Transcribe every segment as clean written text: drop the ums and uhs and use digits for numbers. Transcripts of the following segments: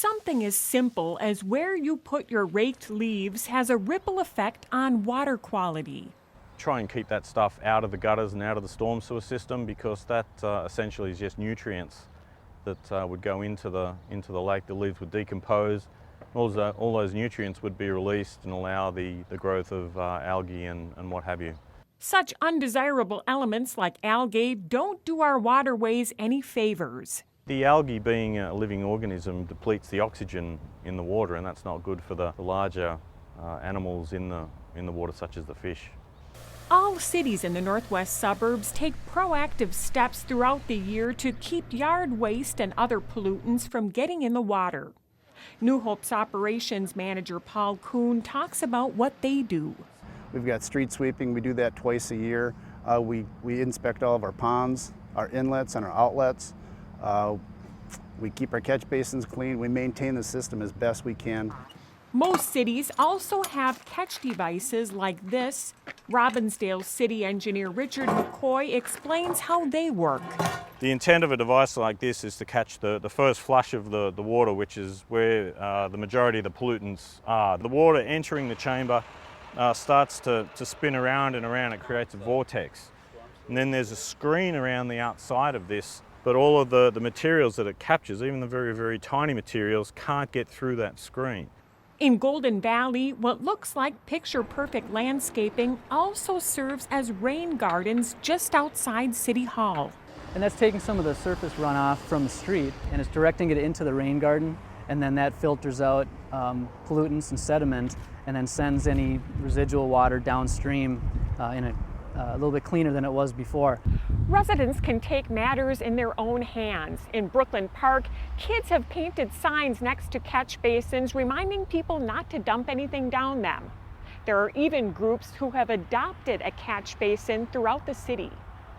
Something as simple as where you put your raked leaves has a ripple effect on water quality. Try and keep that stuff out of the gutters and out of the storm sewer system, because that essentially is just nutrients that would go into the lake. The leaves would decompose. All those nutrients would be released and allow the growth of algae and what have you. Such undesirable elements like algae don't do our waterways any favors. The algae, being a living organism, depletes the oxygen in the water, and that's not good for the larger animals in the water, such as the fish. All cities in the northwest suburbs take proactive steps throughout the year to keep yard waste and other pollutants from getting in the water. New Hope's operations manager Paul Kuhn talks about what they do. We've got street sweeping. We do that twice a year. We inspect all of our ponds, our inlets, and our outlets. We keep our catch basins clean. We maintain the system as best we can. Most cities also have catch devices like this. Robbinsdale city engineer Richard McCoy explains how they work. The intent of a device like this is to catch the first flush of the water, which is where the majority of the pollutants are. The water entering the chamber starts to spin around and around. It creates a vortex. And then there's a screen around the outside of this, but all of the materials that it captures, even the very, very tiny materials, can't get through that screen. In Golden Valley, what looks like picture-perfect landscaping also serves as rain gardens just outside City Hall. And that's taking some of the surface runoff from the street and it's directing it into the rain garden, and then that filters out pollutants and sediment and then sends any residual water downstream in a little bit cleaner than it was before. Residents can take matters in their own hands. In Brooklyn Park, kids have painted signs next to catch basins reminding people not to dump anything down them. There are even groups who have adopted a catch basin throughout the city.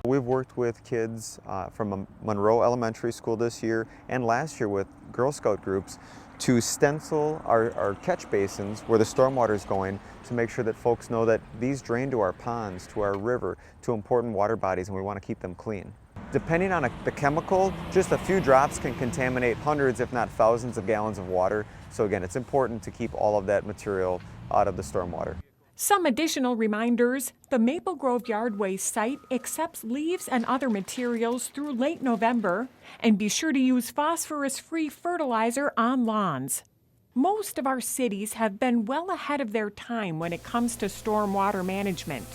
We've worked with kids from Monroe Elementary School this year and last year with Girl Scout groups to stencil our catch basins where the stormwater is going, to make sure that folks know that these drain to our ponds, to our river, to important water bodies, and we want to keep them clean. Depending on the chemical, just a few drops can contaminate hundreds, if not thousands of gallons of water. So again, it's important to keep all of that material out of the stormwater. Some additional reminders: the Maple Grove Yard Waste site accepts leaves and other materials through late November, and be sure to use phosphorus-free fertilizer on lawns. Most of our cities have been well ahead of their time when it comes to stormwater management.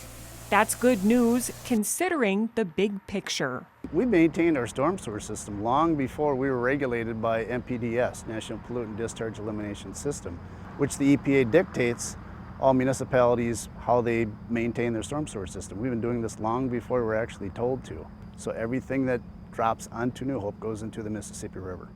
That's good news considering the big picture. We maintained our storm sewer system long before we were regulated by NPDES, National Pollutant Discharge Elimination System, which the EPA dictates all municipalities how they maintain their storm sewer system. We've been doing this long before we're actually told to. So everything that drops onto New Hope goes into the Mississippi River.